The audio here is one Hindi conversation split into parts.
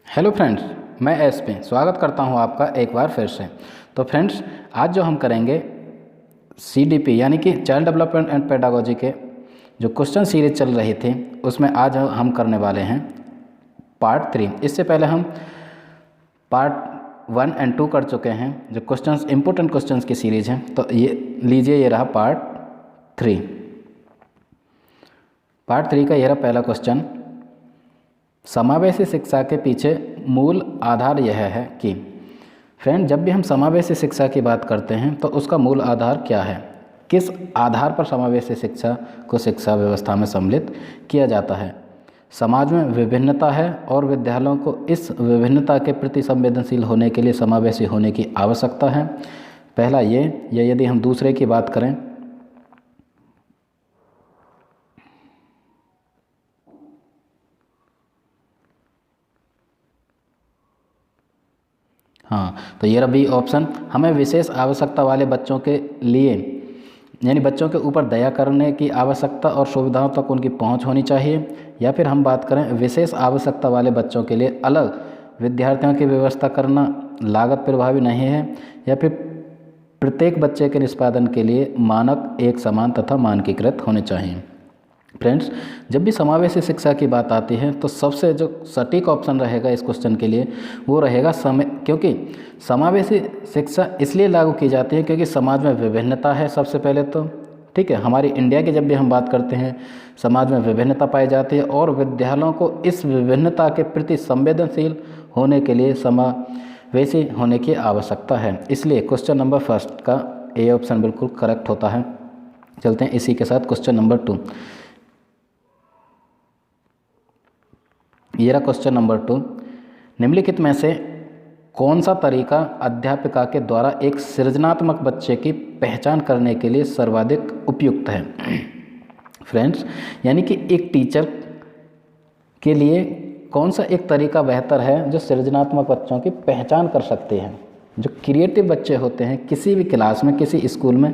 हेलो फ्रेंड्स, मैं एसपी स्वागत करता हूं आपका एक बार फिर से। तो फ्रेंड्स, आज जो हम करेंगे सीडीपी यानी कि चाइल्ड डेवलपमेंट एंड पेडागोजी के जो क्वेश्चन सीरीज चल रही थी उसमें आज हम करने वाले हैं पार्ट 3। इससे पहले हम पार्ट 1 एंड 2 कर चुके हैं जो क्वेश्चंस इंपॉर्टेंट क्वेश्चंस की सीरीज है। तो ये लीजिए, ये रहा पार्ट 3। पार्ट 3 का ये रहा पहला क्वेश्चन। समावेशी शिक्षा के पीछे मूल आधार यह है कि फ्रेंड, जब भी हम समावेशी शिक्षा की बात करते हैं तो उसका मूल आधार क्या है, किस आधार पर समावेशी शिक्षा को शिक्षा व्यवस्था में सम्मिलित किया जाता है। समाज में विभिन्नता है और विद्यालयों को इस विभिन्नता के प्रति संवेदनशील होने के लिए समावेशी होने की आवश्यकता है। पहला ये, या यदि हम दूसरे की बात करें, हाँ, तो ये रहा बी ऑप्शन। हमें विशेष आवश्यकता वाले बच्चों के लिए यानी बच्चों के ऊपर दया करने की आवश्यकता और सुविधाओं तक उनकी पहुंच होनी चाहिए। या फिर हम बात करें विशेष आवश्यकता वाले बच्चों के लिए अलग विद्यार्थियों की व्यवस्था करना लागत प्रभावी नहीं है। या फिर प्रत्येक बच्चे के निष्पादन के लिए मानक एक समान तथा मानकीकृत होने चाहिए। फ्रेंड्स, जब भी समावेशी शिक्षा की बात आती है तो सबसे जो सटीक ऑप्शन रहेगा इस क्वेश्चन के लिए वो रहेगा समय, क्योंकि समावेशी शिक्षा इसलिए लागू की जाती है क्योंकि समाज में विभिन्नता है सबसे पहले तो, ठीक है। हमारी इंडिया की जब भी हम बात करते हैं समाज में विभिन्नता पाई जाती है और विद्यालयों को इस विभिन्नता के प्रति संवेदनशील होने के लिए समावेशी होने की आवश्यकता है। इसलिए क्वेश्चन नंबर फर्स्ट का ए ऑप्शन बिल्कुल करेक्ट होता है। चलते हैं इसी के साथ क्वेश्चन नंबर 2। ये रहा क्वेश्चन नंबर 2। निम्नलिखित में से कौन सा तरीका अध्यापिका के द्वारा एक सृजनात्मक बच्चे की पहचान करने के लिए सर्वाधिक उपयुक्त है। फ्रेंड्स, यानी कि एक टीचर के लिए कौन सा एक तरीका बेहतर है जो सृजनात्मक बच्चों की पहचान कर सकते हैं। जो क्रिएटिव बच्चे होते हैं किसी भी क्लास में, किसी स्कूल में,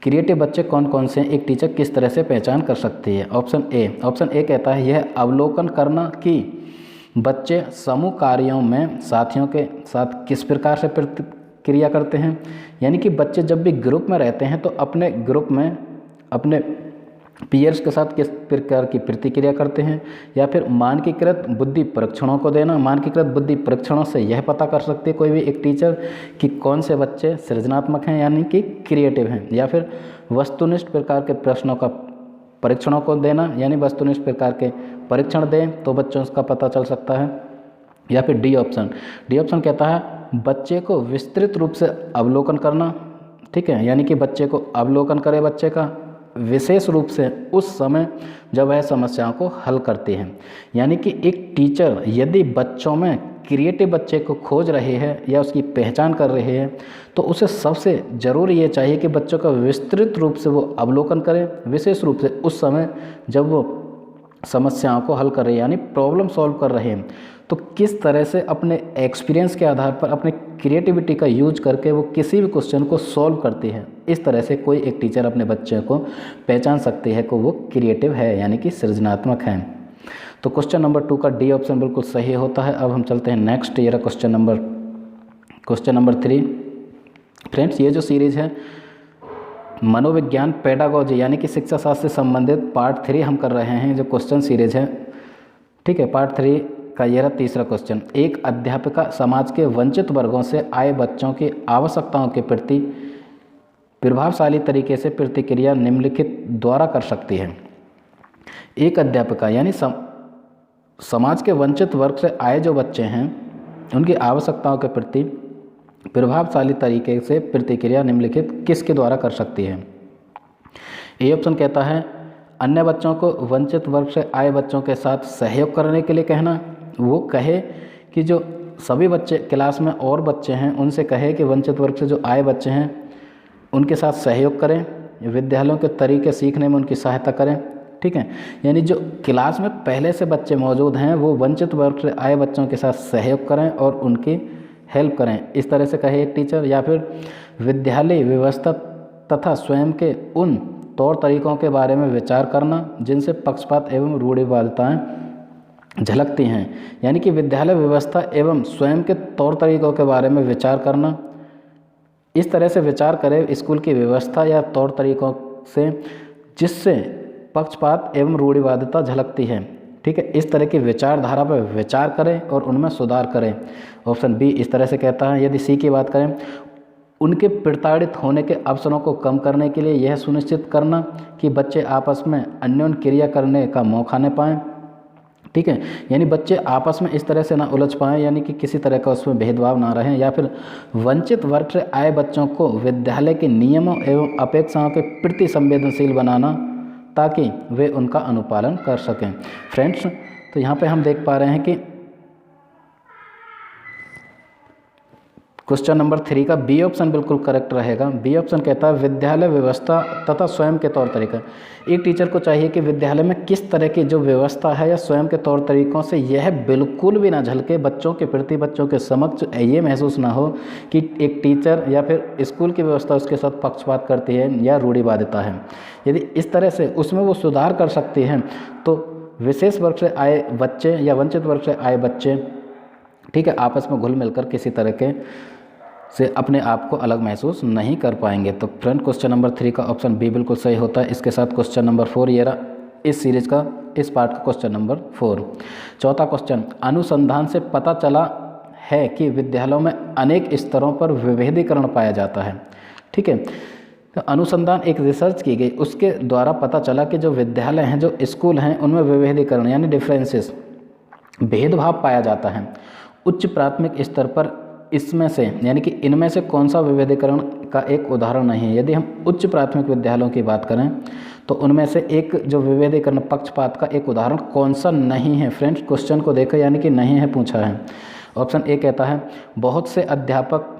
क्रिएटिव बच्चे कौन कौन से हैं, एक टीचर किस तरह से पहचान कर सकती है। ऑप्शन ए कहता है यह अवलोकन करना कि बच्चे समूह कार्यों में साथियों के साथ किस प्रकार से प्रतिक्रिया करते हैं। यानी कि बच्चे जब भी ग्रुप में रहते हैं तो अपने ग्रुप में अपने पीयर्स के साथ किस प्रकार की प्रतिक्रिया करते हैं। या फिर मानकीकृत बुद्धि परीक्षणों को देना। मानकीकृत बुद्धि परीक्षणों से यह पता कर सकती है कोई भी एक टीचर कि कौन से बच्चे सृजनात्मक हैं यानी कि क्रिएटिव हैं। या फिर वस्तुनिष्ठ प्रकार के प्रश्नों का परीक्षणों को देना, यानी वस्तुनिष्ठ प्रकार के परीक्षण दें तो बच्चों का पता चल सकता है। या फिर डी ऑप्शन कहता है बच्चे को विस्तृत रूप से अवलोकन करना, ठीक है। यानी कि बच्चे को अवलोकन करे बच्चे का विशेष रूप से उस समय जब वह समस्याओं को हल करती हैं। यानी कि एक टीचर यदि बच्चों में क्रिएटिव बच्चे को खोज रहे हैं या उसकी पहचान कर रहे हैं तो उसे सबसे ज़रूरी ये चाहिए कि बच्चों का विस्तृत रूप से वो अवलोकन करें, विशेष रूप से उस समय जब वो समस्याओं को हल कर रहे हैं यानी प्रॉब्लम सॉल्व कर रहे हैं तो किस तरह से अपने एक्सपीरियंस के आधार पर अपने क्रिएटिविटी का यूज करके वो किसी भी क्वेश्चन को सॉल्व करती है। इस तरह से कोई एक टीचर अपने बच्चे को पहचान सकती है कि वो क्रिएटिव है यानी कि सृजनात्मक है। तो क्वेश्चन नंबर 2 का डी ऑप्शन बिल्कुल सही होता है। अब हम चलते हैं नेक्स्ट, ये रहा क्वेश्चन नंबर 3। फ्रेंड्स, ये जो सीरीज़ है मनोविज्ञान पेडागोजी यानी कि शिक्षा शास्त्र से संबंधित पार्ट 3 हम कर रहे हैं जो क्वेश्चन सीरीज है, ठीक है। पार्ट 3 का यह रहा तीसरा क्वेश्चन। एक अध्यापिका समाज के वंचित वर्गों से आए बच्चों की आवश्यकताओं के प्रति प्रभावशाली तरीके से प्रतिक्रिया निम्नलिखित द्वारा कर सकती है। एक अध्यापिका यानी समाज के वंचित वर्ग से आए जो बच्चे हैं उनकी आवश्यकताओं के प्रति प्रभावशाली तरीके से प्रतिक्रिया निम्नलिखित किसके द्वारा कर सकती है। ए ऑप्शन कहता है अन्य बच्चों को वंचित वर्ग से आए बच्चों के साथ सहयोग करने के लिए कहना। वो कहे कि जो सभी बच्चे क्लास में और बच्चे हैं उनसे कहे कि वंचित वर्ग से जो आए बच्चे हैं उनके साथ सहयोग करें, विद्यालयों के तरीके सीखने में उनकी सहायता करें, ठीक है। यानी जो क्लास में पहले से बच्चे मौजूद हैं वो वंचित वर्ग से आए बच्चों के साथ सहयोग करें और उनकी हेल्प करें, इस तरह से कहे एक टीचर। या फिर विद्यालय व्यवस्था तथा स्वयं के उन तौर तरीकों के बारे में विचार करना जिनसे पक्षपात एवं रूढ़िवादिताएं झलकती हैं। यानी कि विद्यालय व्यवस्था एवं स्वयं के तौर तरीकों के बारे में विचार करना, इस तरह से विचार करें स्कूल की व्यवस्था या तौर तरीकों से जिससे पक्षपात एवं रूढ़िवादिता झलकती है। ठीक है, इस तरह की विचारधारा पर विचार करें और उनमें सुधार करें। ऑप्शन बी इस तरह से कहता है। यदि सी की बात करें, उनके प्रताड़ित होने के अवसरों को कम करने के लिए यह सुनिश्चित करना कि बच्चे आपस में अन्योन्य क्रिया करने का मौका न पाएँ। ठीक है, यानी बच्चे आपस में इस तरह से ना उलझ पाएँ, यानी कि किसी तरह का उसमें भेदभाव ना रहे। या फिर वंचित वर्ग से आए बच्चों को विद्यालय के नियमों एवं अपेक्षाओं के प्रति संवेदनशील बनाना ताकि वे उनका अनुपालन कर सकें। फ्रेंड्स, तो यहाँ पे हम देख पा रहे हैं कि क्वेश्चन नंबर 3 का बी ऑप्शन बिल्कुल करेक्ट रहेगा। बी ऑप्शन कहता है विद्यालय व्यवस्था तथा स्वयं के तौर तरीका। एक टीचर को चाहिए कि विद्यालय में किस तरह की जो व्यवस्था है या स्वयं के तौर तरीकों से यह बिल्कुल भी ना झलके, बच्चों के प्रति बच्चों के समक्ष ये महसूस ना हो कि एक टीचर या फिर स्कूल की व्यवस्था उसके साथ पक्षपात करती है या रूढ़िवादिता है। यदि इस तरह से उसमें वो सुधार कर सकती हैं तो विशेष वर्ग से आए बच्चे या वंचित वर्ग से आए बच्चे, ठीक है, आपस में घुल मिलकर किसी तरह के से अपने आप को अलग महसूस नहीं कर पाएंगे। तो फ्रेंड, क्वेश्चन नंबर 3 का ऑप्शन बी बिल्कुल सही होता है। इसके साथ क्वेश्चन नंबर 4 ये रहा इस सीरीज का, इस पार्ट का क्वेश्चन नंबर 4। चौथा क्वेश्चन, अनुसंधान से पता चला है कि विद्यालयों में अनेक स्तरों पर विभेदीकरण पाया जाता है। ठीक है, तो अनुसंधान एक रिसर्च की गई, उसके द्वारा पता चला कि जो विद्यालय हैं, जो स्कूल हैं, उनमें विभेदीकरण यानी डिफरेंसेस, भेदभाव पाया जाता है। उच्च प्राथमिक स्तर पर इसमें से यानी कि इनमें से कौन सा विभेदीकरण का एक उदाहरण नहीं है। यदि हम उच्च प्राथमिक विद्यालयों की बात करें तो उनमें से एक जो विभेदीकरण पक्षपात का एक उदाहरण कौन सा नहीं है। फ्रेंड्स, क्वेश्चन को देखो, यानी कि नहीं है पूछा है। ऑप्शन ए कहता है बहुत से अध्यापक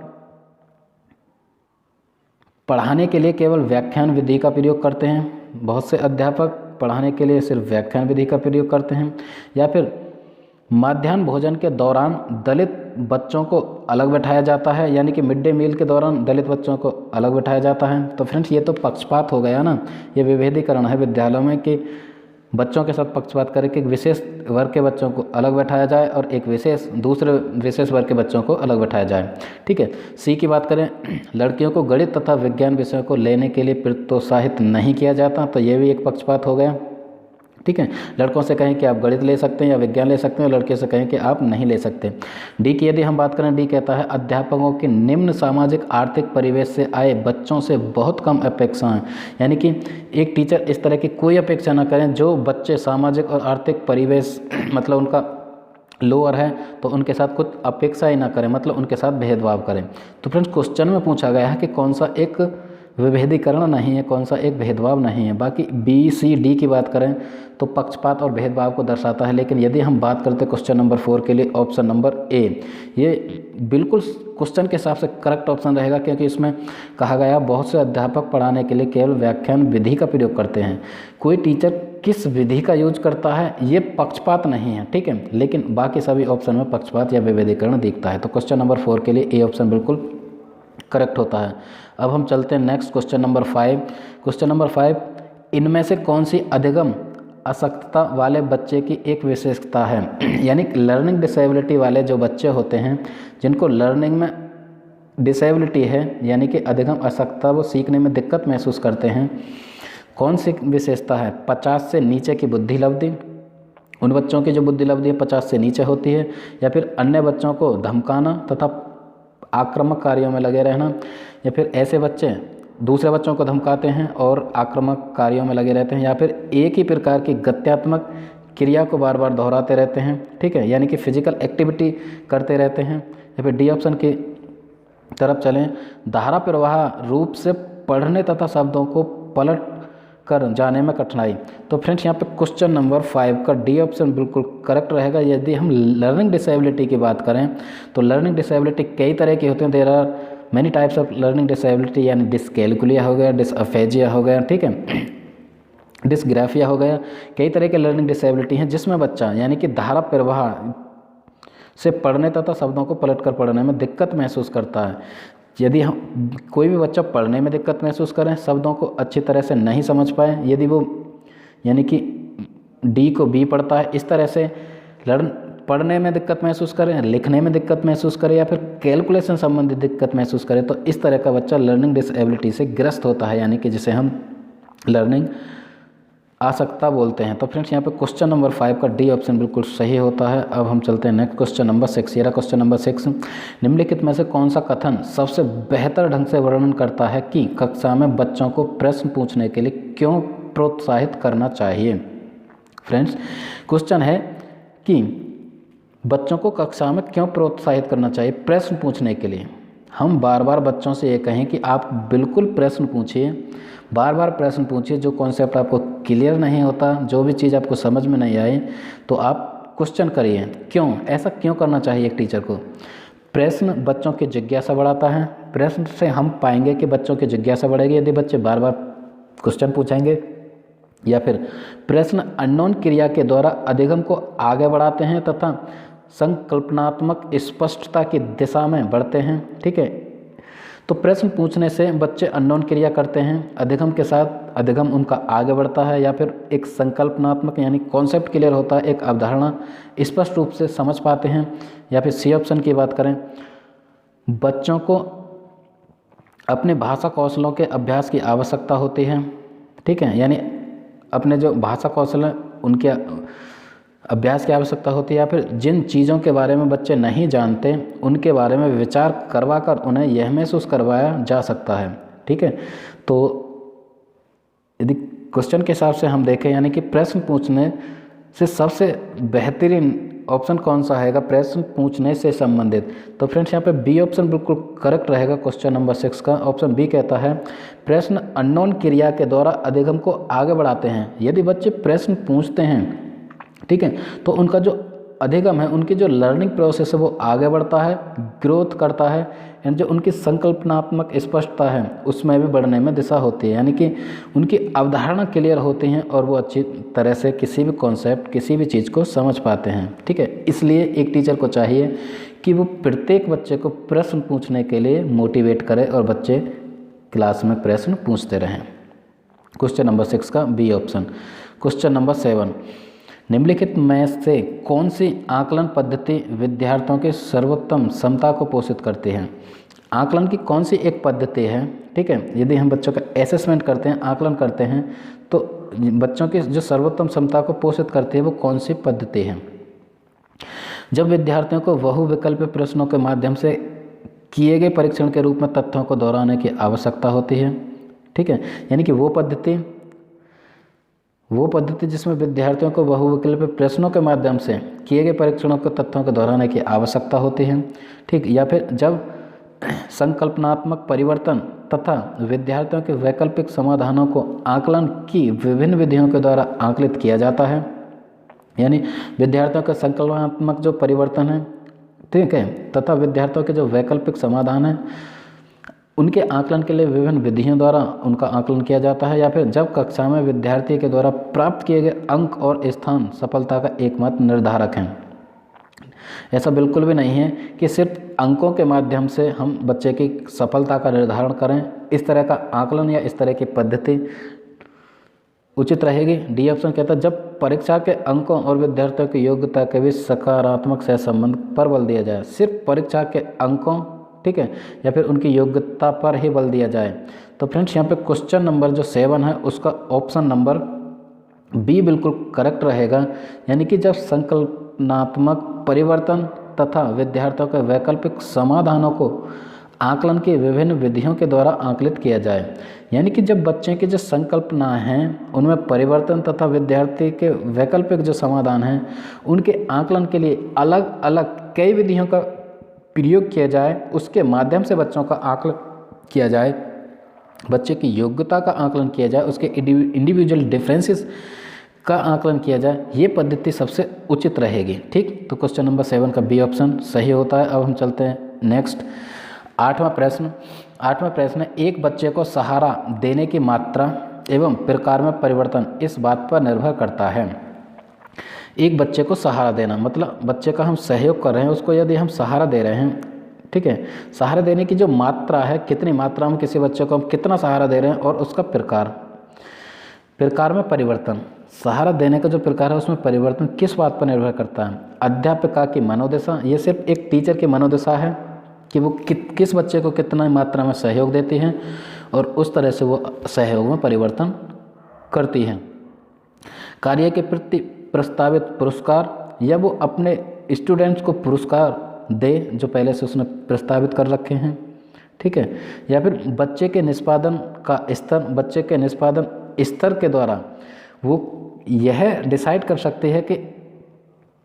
पढ़ाने के लिए केवल व्याख्यान विधि का प्रयोग करते हैं। बहुत से अध्यापक पढ़ाने के लिए सिर्फ व्याख्यान विधि का प्रयोग करते हैं। या फिर मध्याह्न भोजन के दौरान दलित बच्चों को अलग बैठाया जाता है, यानी कि मिड डे मील के दौरान दलित बच्चों को अलग बैठाया जाता है। तो फ्रेंड्स, ये तो पक्षपात हो गया ना, ये विभेदीकरण है विद्यालयों में कि बच्चों के साथ पक्षपात करके एक विशेष वर्ग के बच्चों को अलग बैठाया जाए और एक दूसरे विशेष वर्ग के बच्चों को अलग बैठाया जाए। ठीक है, सी की बात करें, लड़कियों को गणित तथा विज्ञान विषयों को लेने के लिए प्रोत्साहित नहीं किया जाता, तो ये भी एक पक्षपात हो गया। ठीक है, लड़कों से कहें कि आप गणित ले सकते हैं या विज्ञान ले सकते हैं, और लड़के से कहें कि आप नहीं ले सकते। डी की यदि हम बात करें, डी कहता है अध्यापकों के निम्न सामाजिक आर्थिक परिवेश से आए बच्चों से बहुत कम अपेक्षाएं, यानी कि एक टीचर इस तरह की कोई अपेक्षा ना करें जो बच्चे सामाजिक और आर्थिक परिवेश मतलब उनका लोअर है तो उनके साथ कुछ अपेक्षा ही ना करें, मतलब उनके साथ भेदभाव करें। तो फ्रेंड्स, क्वेश्चन में पूछा गया है कि कौन सा एक विभेदीकरण नहीं है, कौन सा एक भेदभाव नहीं है। बाकी बी सी डी की बात करें तो पक्षपात और भेदभाव को दर्शाता है। लेकिन यदि हम बात करते हैं क्वेश्चन नंबर 4 के लिए, ऑप्शन नंबर ए ये बिल्कुल क्वेश्चन के हिसाब से करेक्ट ऑप्शन रहेगा, क्योंकि इसमें कहा गया बहुत से अध्यापक पढ़ाने के लिए केवल व्याख्यान विधि का प्रयोग करते हैं। कोई टीचर किस विधि का यूज करता है ये पक्षपात नहीं है। ठीक है, लेकिन बाकी सभी ऑप्शन में पक्षपात या विभेदीकरण दिखता है। तो क्वेश्चन नंबर 4 के लिए ए ऑप्शन बिल्कुल करेक्ट होता है। अब हम चलते हैं next question number 5। Question number 5, इनमें से कौन सी अधिगम अशक्तता वाले बच्चे की एक विशेषता है। यानी लर्निंग डिसेबिलिटी वाले जो बच्चे होते हैं, जिनको लर्निंग में डिसेबिलिटी है यानी कि अधिगम अशक्तता, वो सीखने में दिक्कत महसूस करते हैं, कौन सी विशेषता है। 50 से नीचे की बुद्धि लब्धि, उन बच्चों की जो बुद्धि लब्धि है 50 से नीचे होती है। या फिर अन्य बच्चों को धमकाना तथा आक्रामक कार्यों में लगे रहना, या फिर ऐसे बच्चे दूसरे बच्चों को धमकाते हैं और आक्रामक कार्यों में लगे रहते हैं, या फिर एक ही प्रकार की गत्यात्मक क्रिया को बार बार दोहराते रहते हैं। ठीक है, यानी कि फिजिकल एक्टिविटी करते रहते हैं। या फिर डी ऑप्शन की तरफ चलें, धारा प्रवाह रूप से पढ़ने तथा शब्दों को पलट कर जाने में कठिनाई। तो फ्रेंड्स, यहाँ पे क्वेश्चन नंबर 5 का डी ऑप्शन बिल्कुल करेक्ट रहेगा। यदि हम लर्निंग डिसेबिलिटी की बात करें तो लर्निंग डिसेबिलिटी कई तरह की होती हैं। There are many types of learning disability, यानी डिसकैलकुलिया हो गया, डिसअफेजिया हो गया, ठीक है, डिसग्राफिया हो गया। कई तरह के लर्निंग डिसेबिलिटी हैं जिसमें बच्चा यानी कि धारा प्रवाह से पढ़ने तथा शब्दों को पलट कर पढ़ने में दिक्कत महसूस करता है। यदि हम कोई भी बच्चा पढ़ने में दिक्कत महसूस करें, शब्दों को अच्छी तरह से नहीं समझ पाए, यदि वो यानी कि डी को बी पढ़ता है, इस तरह से पढ़ने में दिक्कत महसूस करे, लिखने में दिक्कत महसूस करे या फिर कैलकुलेशन संबंधित दिक्कत महसूस करे, तो इस तरह का बच्चा लर्निंग डिसेबिलिटी से ग्रस्त होता है, यानी कि जिसे हम लर्निंग आवश्यकता बोलते हैं। तो फ्रेंड्स यहाँ पे क्वेश्चन नंबर 5 का डी ऑप्शन बिल्कुल सही होता है। अब हम चलते हैं नेक्स्ट क्वेश्चन नंबर 6। ये रहा क्वेश्चन नंबर 6। निम्नलिखित में से कौन सा कथन सबसे बेहतर ढंग से वर्णन करता है कि कक्षा में बच्चों को प्रश्न पूछने के लिए क्यों प्रोत्साहित करना चाहिए। फ्रेंड्स क्वेश्चन है कि बच्चों को कक्षा में क्यों प्रोत्साहित करना चाहिए प्रश्न पूछने के लिए। हम बार बार बच्चों से ये कहें कि आप बिल्कुल प्रश्न पूछिए, बार बार प्रश्न पूछिए। जो कॉन्सेप्ट आपको क्लियर नहीं होता, जो भी चीज़ आपको समझ में नहीं आए, तो आप क्वेश्चन करिए क्यों, ऐसा क्यों करना चाहिए एक टीचर को। प्रश्न बच्चों की जिज्ञासा बढ़ाता है। प्रश्न से हम पाएंगे कि बच्चों की जिज्ञासा बढ़ेगी यदि बच्चे बार बार क्वेश्चन पूछेंगे। या फिर प्रश्न अननोन क्रिया के द्वारा अधिगम को आगे बढ़ाते हैं तथा संकल्पनात्मक स्पष्टता की दिशा में बढ़ते हैं। ठीक है, तो प्रश्न पूछने से बच्चे अननोन क्रिया करते हैं, अधिगम के साथ अधिगम उनका आगे बढ़ता है, या फिर एक संकल्पनात्मक यानी कॉन्सेप्ट क्लियर होता है, एक अवधारणा स्पष्ट रूप से समझ पाते हैं। या फिर सी ऑप्शन की बात करें, बच्चों को अपने भाषा कौशलों के अभ्यास की आवश्यकता होती है। ठीक है, यानी अपने जो भाषा कौशल हैं उनके अभ्यास की आवश्यकता होती है। या फिर जिन चीज़ों के बारे में बच्चे नहीं जानते उनके बारे में विचार करवा कर उन्हें यह महसूस करवाया जा सकता है। ठीक है, तो यदि क्वेश्चन के हिसाब से हम देखें, यानी कि प्रश्न पूछने से सबसे बेहतरीन ऑप्शन कौन सा रहेगा प्रश्न पूछने से संबंधित। तो फ्रेंड्स यहाँ पे बी ऑप्शन बिल्कुल करेक्ट रहेगा क्वेश्चन नंबर 6 का। ऑप्शन बी कहता है प्रश्न अननोन क्रिया के द्वारा अधिगम को आगे बढ़ाते हैं। यदि बच्चे प्रश्न पूछते हैं, ठीक है, तो उनका जो अधिगम है, उनकी जो लर्निंग प्रोसेस है वो आगे बढ़ता है, ग्रोथ करता है, यानी जो उनकी संकल्पनात्मक स्पष्टता है उसमें भी बढ़ने में दिशा होती है, यानी कि उनकी अवधारणा क्लियर होती हैं और वो अच्छी तरह से किसी भी कॉन्सेप्ट किसी भी चीज़ को समझ पाते हैं। ठीक है, इसलिए एक टीचर को चाहिए कि वो प्रत्येक बच्चे को प्रश्न पूछने के लिए मोटिवेट करे और बच्चे क्लास में प्रश्न पूछते रहें। क्वेश्चन नंबर 6 का बी ऑप्शन। क्वेश्चन नंबर 7, निम्नलिखित में से कौन सी आकलन पद्धति विद्यार्थियों के सर्वोत्तम क्षमता को पोषित करती है। आकलन की कौन सी एक पद्धति है, ठीक है, यदि हम बच्चों का असेसमेंट करते हैं, आकलन करते हैं, तो बच्चों की जो सर्वोत्तम क्षमता को पोषित करती है वो कौन सी पद्धति है। जब विद्यार्थियों को बहुविकल्पीय प्रश्नों के माध्यम से किए गए परीक्षण के रूप में तथ्यों को दोहराने की आवश्यकता होती है। ठीक है, यानी कि वो पद्धति जिसमें विद्यार्थियों को बहुविकल्पीय प्रश्नों के माध्यम से किए गए परीक्षणों के तथ्यों को दोहराने की आवश्यकता होती है। ठीक, या फिर जब संकल्पनात्मक परिवर्तन तथा विद्यार्थियों के वैकल्पिक समाधानों को आकलन की विभिन्न विधियों के द्वारा आकलित किया जाता है, यानी विद्यार्थियों के संकल्पनात्मक जो परिवर्तन है, ठीक है, तथा विद्यार्थियों के जो वैकल्पिक समाधान है उनके आकलन के लिए विभिन्न विधियों द्वारा उनका आकलन किया जाता है। या फिर जब कक्षा में विद्यार्थी के द्वारा प्राप्त किए गए अंक और स्थान सफलता का एकमात्र निर्धारक हैं। ऐसा बिल्कुल भी नहीं है कि सिर्फ अंकों के माध्यम से हम बच्चे की सफलता का निर्धारण करें। इस तरह का आकलन या इस तरह की पद्धति उचित रहेगी। डी ऑप्शन कहता है जब परीक्षा के अंकों और विद्यार्थियों की योग्यता के बीच सकारात्मक सहसंबंध पर बल दिया जाए। सिर्फ परीक्षा के अंकों, ठीक है, या फिर उनकी योग्यता पर ही बल दिया जाए। तो फ्रेंड्स यहाँ पे क्वेश्चन नंबर जो 7 है उसका ऑप्शन नंबर बी बिल्कुल करेक्ट रहेगा, यानी कि जब संकल्पनात्मक परिवर्तन तथा विद्यार्थियों के वैकल्पिक समाधानों को आकलन की विभिन्न विधियों के द्वारा आकलित किया जाए। यानी कि जब बच्चे की जो संकल्पना हैं उनमें परिवर्तन तथा विद्यार्थी के वैकल्पिक जो समाधान हैं उनके आकलन के लिए अलग अलग कई विधियों का प्रयोग किया जाए, उसके माध्यम से बच्चों का आकलन किया जाए, बच्चे की योग्यता का आकलन किया जाए, उसके इंडिविजुअल डिफरेंसेस का आकलन किया जाए, ये पद्धति सबसे उचित रहेगी। ठीक, तो क्वेश्चन नंबर 7 का बी ऑप्शन सही होता है। अब हम चलते हैं नेक्स्ट 8वां प्रश्न। 8वां प्रश्न, एक बच्चे को सहारा देने की मात्रा एवं प्रकार में परिवर्तन इस बात पर निर्भर करता है। एक बच्चे को सहारा देना मतलब बच्चे का हम सहयोग कर रहे हैं, उसको यदि हम सहारा दे रहे हैं, ठीक है, सहारा देने की जो मात्रा है, कितनी मात्रा में किसी बच्चे को हम कितना सहारा दे रहे हैं, और उसका प्रकार में परिवर्तन सहारा देने का जो प्रकार है उसमें परिवर्तन किस बात पर निर्भर करता है? अध्यापिका की मनोदशा, ये सिर्फ एक टीचर की मनोदशा है कि वो किस बच्चे को कितना मात्रा में सहयोग देती है और उस तरह से वो सहयोग में परिवर्तन करती है। कार्य के प्रति प्रस्तावित पुरस्कार, या वो अपने स्टूडेंट्स को पुरस्कार दे जो पहले से उसने प्रस्तावित कर रखे हैं, ठीक है। या फिर बच्चे के निष्पादन का स्तर, बच्चे के निष्पादन स्तर के द्वारा वो यह डिसाइड कर सकती है कि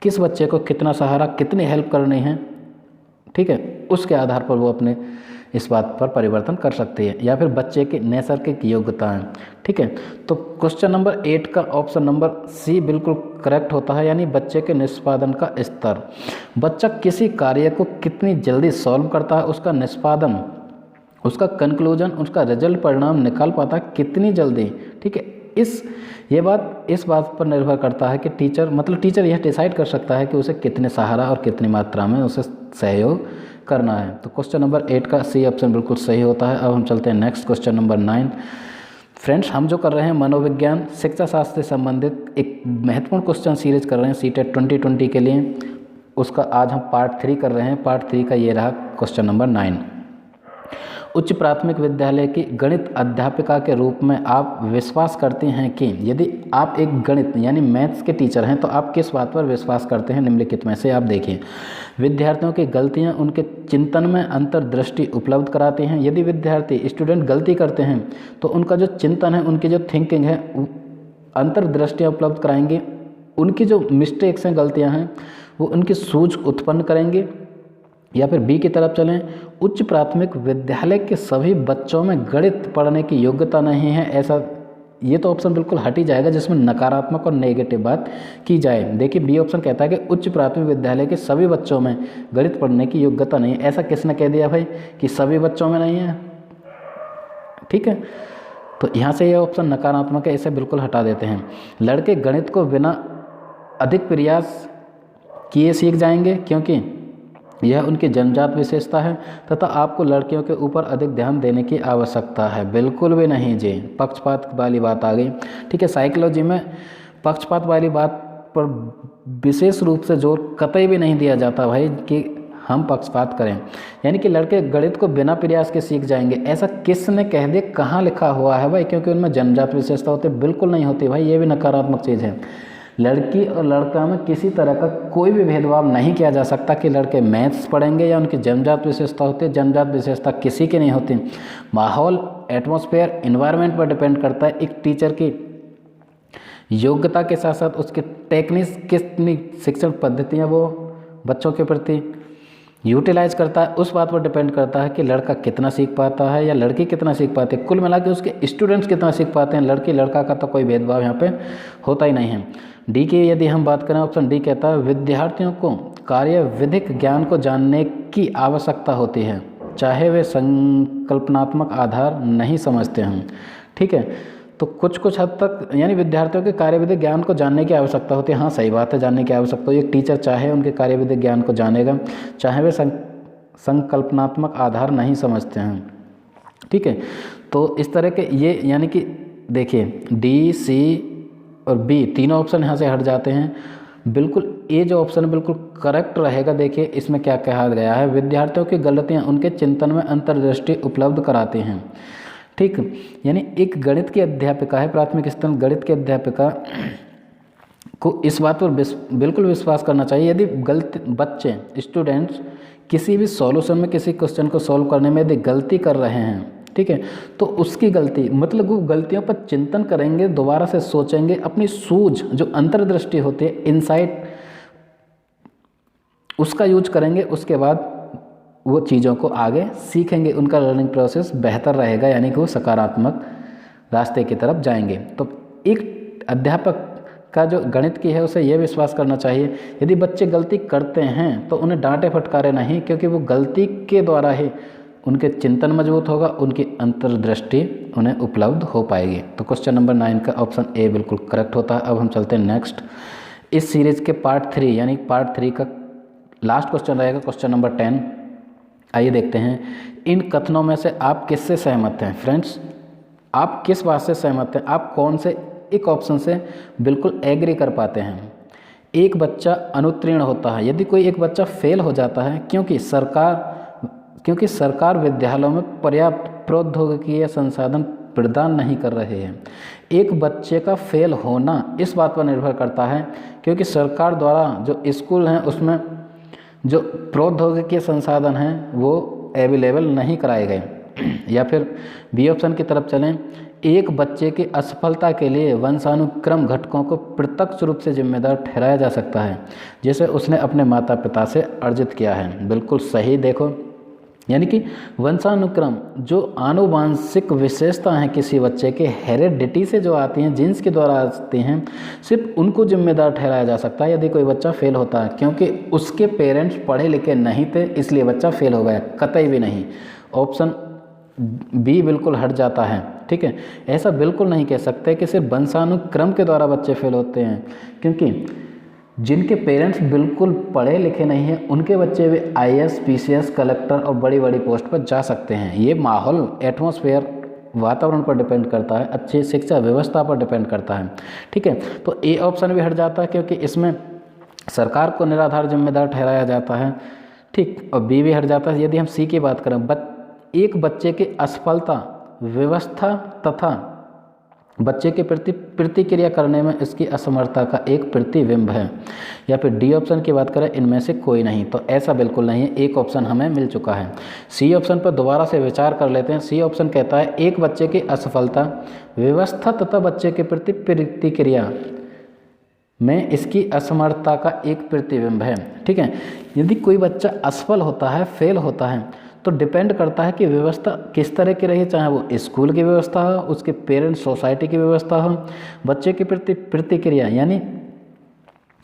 किस बच्चे को कितना सहारा, कितनी हेल्प करनी है, ठीक है। उसके आधार पर वो अपने इस बात पर परिवर्तन कर सकती है। या फिर बच्चे की नैसर्गिक योग्यताएं, ठीक है। तो क्वेश्चन नंबर 8 का ऑप्शन नंबर सी बिल्कुल करेक्ट होता है, यानी बच्चे के निष्पादन का स्तर। बच्चा किसी कार्य को कितनी जल्दी सॉल्व करता है, उसका निष्पादन, उसका कंक्लूजन, उसका रिजल्ट परिणाम निकाल पाता है कितनी जल्दी, ठीक है। इस बात पर निर्भर करता है कि टीचर यह डिसाइड कर सकता है कि उसे कितने सहारा और कितनी मात्रा में उसे सहयोग करना है। तो क्वेश्चन नंबर 8 का सी ऑप्शन बिल्कुल सही होता है। अब हम चलते हैं नेक्स्ट क्वेश्चन नंबर 9। फ्रेंड्स, हम जो कर रहे हैं मनोविज्ञान शिक्षा शास्त्र से संबंधित एक महत्वपूर्ण क्वेश्चन सीरीज कर रहे हैं सीटेट 2020 के लिए, उसका आज हम पार्ट 3 कर रहे हैं। पार्ट 3 का ये रहा क्वेश्चन नंबर 9। उच्च प्राथमिक विद्यालय की गणित अध्यापिका के रूप में आप विश्वास करते हैं कि, यदि आप एक गणित यानी मैथ्स के टीचर हैं तो आप किस बात पर विश्वास करते हैं? निम्नलिखित में से आप देखिए। विद्यार्थियों की गलतियां उनके चिंतन में अंतर्दृष्टि उपलब्ध कराती हैं। यदि विद्यार्थी स्टूडेंट गलती करते हैं तो उनका जो चिंतन है, उनकी जो थिंकिंग है, अंतर्दृष्टियाँ उपलब्ध कराएंगे। उनकी जो मिस्टेक्स हैं, गलतियाँ हैं, वो उनकी सूझ उत्पन्न करेंगे। या फिर बी की तरफ चलें, उच्च प्राथमिक विद्यालय के सभी बच्चों में गणित पढ़ने की योग्यता नहीं है, ऐसा, ये तो ऑप्शन बिल्कुल हट ही जाएगा जिसमें नकारात्मक और नेगेटिव बात की जाए। देखिए बी ऑप्शन कहता है कि उच्च प्राथमिक विद्यालय के सभी बच्चों में गणित पढ़ने की योग्यता नहीं है। ऐसा किसने कह दिया भाई कि सभी बच्चों में नहीं है? ठीक है, तो यहाँ से ये ऑप्शन नकारात्मक है, इसे बिल्कुल हटा देते हैं। लड़के गणित को बिना अधिक प्रयास किए सीख जाएंगे क्योंकि यह उनकी जन्मजात विशेषता है तथा आपको लड़कियों के ऊपर अधिक ध्यान देने की आवश्यकता है। बिल्कुल भी नहीं जी, पक्षपात वाली बात आ गई। ठीक है, साइकोलॉजी में पक्षपात वाली बात पर विशेष रूप से जोर कतई भी नहीं दिया जाता भाई कि हम पक्षपात करें, यानी कि लड़के गणित को बिना प्रयास के सीख जाएंगे, ऐसा किसने कह दिया? कहाँ लिखा हुआ है भाई? क्योंकि उनमें जन्मजात विशेषता होती है, बिल्कुल नहीं होती भाई, ये भी नकारात्मक चीज़ है। लड़की और लड़का में किसी तरह का कोई भी भेदभाव नहीं किया जा सकता कि लड़के मैथ्स पढ़ेंगे या उनकी जन्मजात विशेषता होती है। जन्मजात विशेषता किसी की नहीं होती। माहौल, एटमॉस्फेयर, इन्वायरमेंट पर डिपेंड करता है एक टीचर की योग्यता के साथ साथ उसकी टेक्निक्स, कितनी शिक्षण पद्धतियाँ वो बच्चों के प्रति यूटिलाइज करता है, उस बात पर डिपेंड करता है कि लड़का कितना सीख पाता है या लड़की कितना सीख पाती है। कुल मिला के उसके स्टूडेंट्स कितना सीख पाते हैं, लड़की लड़का का तो कोई भेदभाव यहाँ पे होता ही नहीं है। डी की यदि हम बात करें, ऑप्शन डी कहता है विद्यार्थियों को कार्यविधिक ज्ञान को जानने की आवश्यकता होती है, चाहे वे संकल्पनात्मक आधार नहीं समझते हैं। ठीक है, तो कुछ हद तक यानी विद्यार्थियों के कार्यविधिक ज्ञान को जानने की आवश्यकता होती है। हाँ, सही बात है, जानने की आवश्यकता। एक टीचर चाहे उनके कार्यविधिक ज्ञान को जानेगा, चाहे वे संकल्पनात्मक आधार नहीं समझते हैं। ठीक है, तो इस तरह के ये यानी कि देखिए डी, सी और बी तीनों ऑप्शन यहाँ से हट जाते हैं। बिल्कुल ए जो ऑप्शन है बिल्कुल करेक्ट रहेगा। देखिए इसमें क्या कहा गया है, विद्यार्थियों की गलतियाँ उनके चिंतन में अंतर्दृष्टि उपलब्ध कराती हैं। ठीक, यानी एक गणित की अध्यापिका है, प्राथमिक स्तर गणित की अध्यापिका को इस बात पर बिल्कुल विश्वास करना चाहिए, यदि बच्चे स्टूडेंट्स किसी भी सॉल्यूशन में, किसी क्वेश्चन को सॉल्व करने में यदि गलती कर रहे हैं, ठीक है, तो उसकी गलती मतलब वो गलतियों पर चिंतन करेंगे, दोबारा से सोचेंगे, अपनी सूझ जो अंतर्दृष्टि होती है, इनसाइट, उसका यूज करेंगे, उसके बाद वो चीज़ों को आगे सीखेंगे, उनका लर्निंग प्रोसेस बेहतर रहेगा, यानी कि वो सकारात्मक रास्ते की तरफ जाएंगे। तो एक अध्यापक का जो गणित की है उसे यह विश्वास करना चाहिए, यदि बच्चे गलती करते हैं तो उन्हें डांटे फटकारे नहीं, क्योंकि वो गलती के द्वारा ही उनके चिंतन मजबूत होगा, उनकी अंतर्दृष्टि उन्हें उपलब्ध हो पाएगी। तो क्वेश्चन नंबर 9 का ऑप्शन ए बिल्कुल करेक्ट होता है। अब हम चलते हैं नेक्स्ट, इस सीरीज़ के पार्ट 3 यानी पार्ट 3 का लास्ट क्वेश्चन रहेगा, क्वेश्चन नंबर 10। आइए देखते हैं, इन कथनों में से आप किससे सहमत हैं? फ्रेंड्स, आप किस बात से सहमत हैं? आप कौन से एक ऑप्शन से बिल्कुल एग्री कर पाते हैं। एक बच्चा अनुत्तीर्ण होता है, यदि कोई एक बच्चा फेल हो जाता है क्योंकि सरकार विद्यालयों में पर्याप्त प्रौद्योगिकीय संसाधन प्रदान नहीं कर रहे हैं। एक बच्चे का फेल होना इस बात पर निर्भर करता है क्योंकि सरकार द्वारा जो स्कूल हैं उसमें जो प्रौद्योगिकीय संसाधन हैं वो अवेलेबल नहीं कराए गए। या फिर बी ऑप्शन की तरफ चलें, एक बच्चे की असफलता के लिए वंशानुक्रम घटकों को प्रत्यक्ष रूप से जिम्मेदार ठहराया जा सकता है जिसे उसने अपने माता पिता से अर्जित किया है। बिल्कुल सही। देखो, यानी कि वंशानुक्रम जो आनुवांशिक विशेषता हैं किसी बच्चे के हेरिडिटी से जो आती हैं, जीन्स के द्वारा आती हैं, सिर्फ उनको जिम्मेदार ठहराया जा सकता है यदि कोई बच्चा फेल होता है, क्योंकि उसके पेरेंट्स पढ़े लिखे नहीं थे इसलिए बच्चा फेल हो गया, कतई भी नहीं। ऑप्शन बी बिल्कुल हट जाता है। ठीक है, ऐसा बिल्कुल नहीं कह सकते कि सिर्फ वंशानुक्रम के द्वारा बच्चे फेल होते हैं, क्योंकि जिनके पेरेंट्स बिल्कुल पढ़े लिखे नहीं हैं उनके बच्चे भी IAS, PCS, कलेक्टर और बड़ी बड़ी पोस्ट पर जा सकते हैं। ये माहौल, एटमॉस्फेयर, वातावरण पर डिपेंड करता है, अच्छी शिक्षा व्यवस्था पर डिपेंड करता है। ठीक है, तो ए ऑप्शन भी हट जाता है क्योंकि इसमें सरकार को निराधार जिम्मेदार ठहराया जाता है। ठीक, और बी भी हट जाता है। यदि हम सी की बात करें, एक बच्चे की असफलता व्यवस्था तथा बच्चे के प्रति प्रतिक्रिया करने में इसकी असमर्थता का एक प्रतिबिंब है। या फिर डी ऑप्शन की बात करें, इनमें से कोई नहीं, तो ऐसा बिल्कुल नहीं है। एक ऑप्शन हमें मिल चुका है। सी ऑप्शन पर दोबारा से विचार कर लेते हैं। सी ऑप्शन कहता है एक बच्चे की असफलता व्यवस्था तथा बच्चे के प्रति प्रतिक्रिया में इसकी असमर्थता का एक प्रतिबिंब है। ठीक है, यदि कोई बच्चा असफल होता है, फेल होता है, तो डिपेंड करता है कि व्यवस्था किस तरह की रही, चाहे वो स्कूल की व्यवस्था हो, उसके पेरेंट्स सोसाइटी की व्यवस्था हो, बच्चे के प्रति प्रतिक्रिया यानी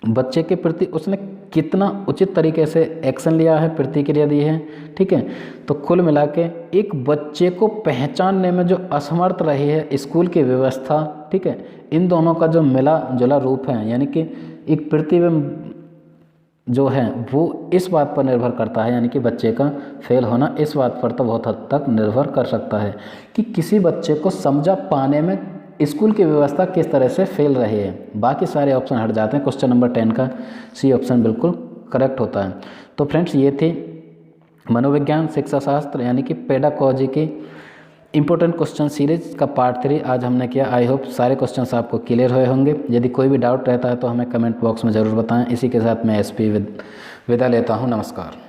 बच्चे के प्रति उसने कितना उचित तरीके से एक्शन लिया है, प्रतिक्रिया दी है। ठीक है, तो कुल मिला के एक बच्चे को पहचानने में जो असमर्थ रही है स्कूल की व्यवस्था, ठीक है, इन दोनों का जो मिला जुला रूप है, यानी कि एक प्रतिबिंब जो है वो इस बात पर निर्भर करता है, यानी कि बच्चे का फेल होना इस बात पर तो बहुत हद तक निर्भर कर सकता है कि किसी बच्चे को समझा पाने में स्कूल की व्यवस्था किस तरह से फेल रही है। बाकी सारे ऑप्शन हट जाते हैं। क्वेश्चन नंबर 10 का सी ऑप्शन बिल्कुल करेक्ट होता है। तो फ्रेंड्स, ये थी मनोविज्ञान शिक्षा शास्त्र यानी कि पेडागॉजी की इंपॉर्टेंट क्वेश्चन सीरीज का पार्ट 3 आज हमने किया। आई होप सारे क्वेश्चंस आपको क्लियर हुए होंगे। यदि कोई भी डाउट रहता है तो हमें कमेंट बॉक्स में ज़रूर बताएं। इसी के साथ मैं SP विदा लेता हूं। नमस्कार।